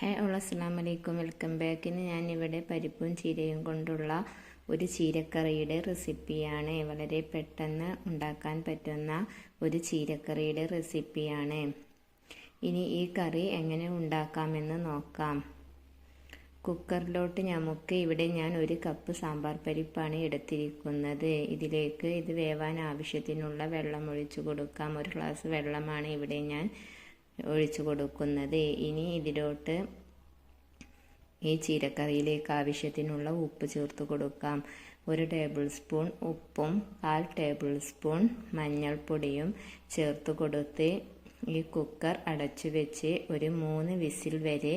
അസ്സലാമു അലൈക്കും. വെൽക്കം ബാക്കിന് ഞാനിവിടെ പരിപ്പും ചീരയും കൊണ്ടുള്ള ഒരു ചീരക്കറിയുടെ റെസിപ്പിയാണ്. വളരെ പെട്ടെന്ന് ഉണ്ടാക്കാൻ പറ്റുന്ന ഒരു ചീരക്കറിയുടെ റെസിപ്പിയാണ്. ഇനി ഈ കറി എങ്ങനെ ഉണ്ടാക്കാമെന്ന് നോക്കാം. കുക്കറിലോട്ട് ഇവിടെ ഞാൻ 1 കപ്പ് സാമ്പാർ പരിപ്പാണ് എടുത്തിരിക്കുന്നത്. ഇതിലേക്ക് ഇത് വേവാൻ ആവശ്യത്തിനുള്ള വെള്ളം ഒഴിച്ചു കൊടുക്കാം. 1 ഗ്ലാസ് വെള്ളമാണ് ഇവിടെ ഞാൻ ഒഴിച്ചു കൊടുക്കുന്നത്. ഇനി ഇതിലോട്ട് ഈ ചീരക്കറിയിലേക്ക് ആവശ്യത്തിനുള്ള ഉപ്പ് ചേർത്ത് കൊടുക്കാം. 1 ടേബിൾ സ്പൂൺ ഉപ്പും 1/2 ടേബിൾ സ്പൂൺ മഞ്ഞൾപ്പൊടിയും ചേർത്ത് കൊടുത്ത് ഈ കുക്കർ അടച്ചു വെച്ച് ഒരു 3 വിസിൽ വരെ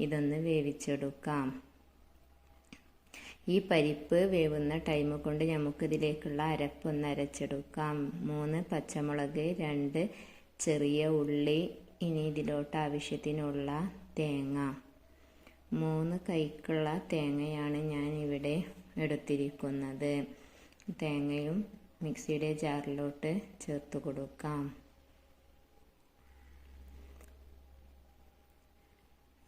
ഇതൊന്ന് വേവിച്ചെടുക്കാം. ഈ പരിപ്പ് വേവുന്ന ടൈം കൊണ്ട് നമുക്കിതിലേക്കുള്ള അരപ്പൊന്ന് അരച്ചെടുക്കാം. 3 പച്ചമുളക്, 2 ചെറിയ ഉള്ളി, ഇനി ഇതിലോട്ട് ആവശ്യത്തിനുള്ള തേങ്ങ, 3 കൈക്കുള്ള തേങ്ങയാണ് ഞാൻ ഇവിടെ എടുത്തിരിക്കുന്നത്. തേങ്ങയും മിക്സിയുടെ ജാറിലോട്ട് ചേർത്ത് കൊടുക്കാം.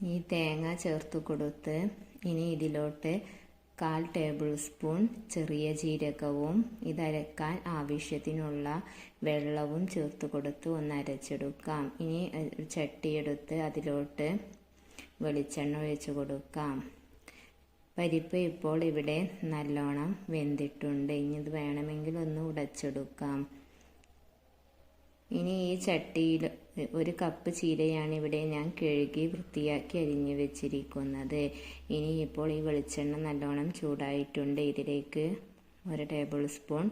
ഈ തേങ്ങ ചേർത്ത് കൊടുത്ത് ഇനി ഇതിലോട്ട് 1/4 ടേബിൾ സ്പൂൺ ചെറിയ ജീരകവും ഇതരക്കാൻ ആവശ്യത്തിനുള്ള വെള്ളവും ചേർത്ത് കൊടുത്ത് ഒന്ന് അരച്ചെടുക്കാം. ഇനി ചട്ടിയെടുത്ത് അതിലോട്ട് വെളിച്ചെണ്ണ ഒഴിച്ചു കൊടുക്കാം. പരിപ്പ് ഇപ്പോൾ ഇവിടെ നല്ലോണം വെന്തിട്ടുണ്ട്. ഇനി ഇത് വേണമെങ്കിൽ ഒന്ന് ഉടച്ചെടുക്കാം. ഇനി ഈ ചട്ടിയിൽ 1 കപ്പ് ചീരയാണ് ഇവിടെ ഞാൻ കഴുകി വൃത്തിയാക്കി അരിഞ്ഞു വെച്ചിരിക്കുന്നത്. ഇനി ഇപ്പോൾ ഈ വെളിച്ചെണ്ണ നല്ലോണം ചൂടായിട്ടുണ്ട്. ഇതിലേക്ക് 1 ടേബിൾ സ്പൂൺ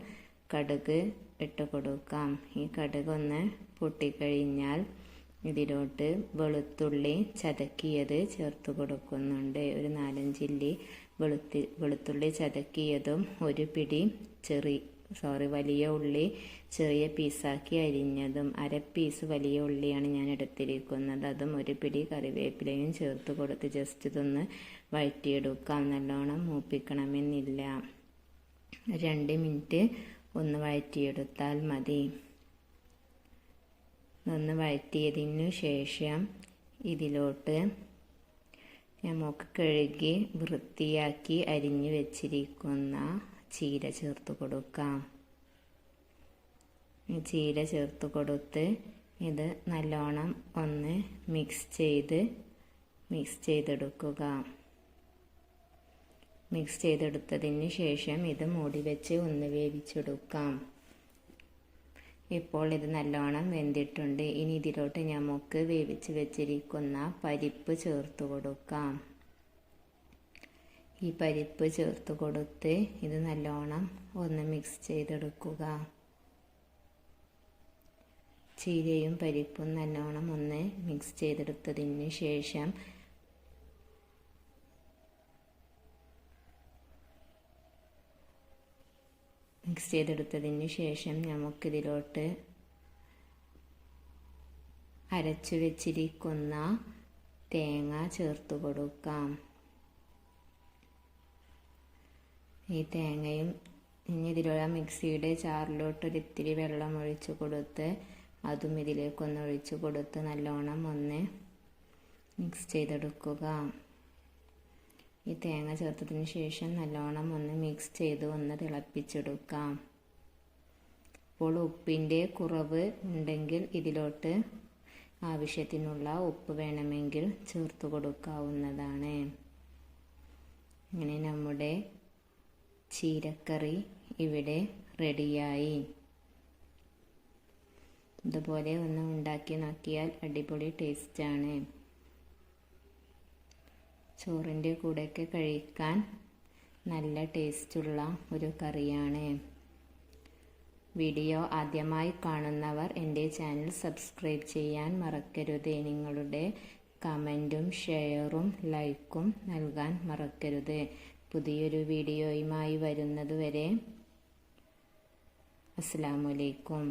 കടുക് ഇട്ട് കൊടുക്കാം. ഈ കടുക് ഒന്ന് പൊട്ടിക്കഴിഞ്ഞാൽ ഇതിലോട്ട് വെളുത്തുള്ളി ചതക്കിയത് ചേർത്ത് കൊടുക്കുന്നുണ്ട്. ഒരു 4-5 ഇല്ലി വെളുത്തുള്ളി ചതക്കിയതും 1 പിടി വലിയ ഉള്ളി ചെറിയ പീസാക്കി അരിഞ്ഞതും, 1/2 പീസ് വലിയ ഉള്ളിയാണ് ഞാൻ എടുത്തിരിക്കുന്നത്. അതും 1 പിടി കറിവേപ്പിലയും ചേർത്ത് കൊടുത്ത് ജസ്റ്റ് ഇതൊന്ന് വഴറ്റിയെടുക്കാം. നല്ലോണം മൂപ്പിക്കണമെന്നില്ല. 2 മിനിറ്റ് ഒന്ന് വഴറ്റിയെടുത്താൽ മതി. ഒന്ന് വഴറ്റിയതിനു ശേഷം ഇതിലോട്ട് നമുക്ക് കഴുകി വൃത്തിയാക്കി അരിഞ്ഞു വെച്ചിരിക്കുന്ന ചീര ചേർത്ത് കൊടുക്കാം. ചീര ചേർത്ത് കൊടുത്ത് ഇത് നല്ലോണം ഒന്ന് മിക്സ് ചെയ്തെടുക്കുക. മിക്സ് ചെയ്തെടുത്തതിന് ശേഷം ഇത് മൂടി വെച്ച് ഒന്ന് വേവിച്ചെടുക്കാം. ഇപ്പോൾ ഇത് നല്ലോണം വെന്തിട്ടുണ്ട്. ഇനി ഇതിലോട്ട് നമുക്ക് വേവിച്ച് വെച്ചിരിക്കുന്ന പരിപ്പ് ചേർത്ത് കൊടുക്കാം. ഈ പരിപ്പ് ചേർത്ത് കൊടുത്ത് ഇത് നല്ലോണം ഒന്ന് മിക്സ് ചെയ്തെടുക്കുക. ചീരയും പരിപ്പും നല്ലോണം ഒന്ന് മിക്സ് ചെയ്തെടുത്തതിന് ശേഷം നമുക്കിതിലോട്ട് അരച്ചു വെച്ചിരിക്കുന്ന തേങ്ങ ചേർത്ത് കൊടുക്കാം. ഈ തേങ്ങയും ഇനി ഇതിലുള്ള മിക്സിയുടെ ജാറിലോട്ട് ഒരിത്തിരി വെള്ളം ഒഴിച്ചു കൊടുത്ത് അതും ഇതിലേക്കൊന്ന് ഒഴിച്ചു കൊടുത്ത് നല്ലോണം ഒന്ന് മിക്സ് ചെയ്തെടുക്കുക. ഈ തേങ്ങ ചേർത്തതിന് ശേഷം നല്ലോണം ഒന്ന് മിക്സ് ചെയ്ത് ഒന്ന് തിളപ്പിച്ചെടുക്കാം. ഇപ്പോൾ ഉപ്പിൻ്റെ കുറവ് ഉണ്ടെങ്കിൽ ഇതിലോട്ട് ആവശ്യത്തിനുള്ള ഉപ്പ് വേണമെങ്കിൽ ചേർത്ത് കൊടുക്കാവുന്നതാണ്. ഇങ്ങനെ നമ്മുടെ ചീരക്കറി ഇവിടെ റെഡിയായി. ഇതുപോലെ ഒന്ന് ഉണ്ടാക്കി നോക്കിയാൽ അടിപൊളി ടേസ്റ്റാണ്. ചോറിൻ്റെ കൂടെയൊക്കെ കഴിക്കാൻ നല്ല ടേസ്റ്റുള്ള ഒരു കറിയാണ്. വീഡിയോ ആദ്യമായി കാണുന്നവർ എൻ്റെ ചാനൽ സബ്സ്ക്രൈബ് ചെയ്യാൻ മറക്കരുത്. നിങ്ങളുടെ കമൻറ്റും ഷെയറും ലൈക്കും നൽകാൻ മറക്കരുത്. പുതിയൊരു വീഡിയോയുമായി വരുന്നതുവരെ അസ്സലാമു അലൈക്കും.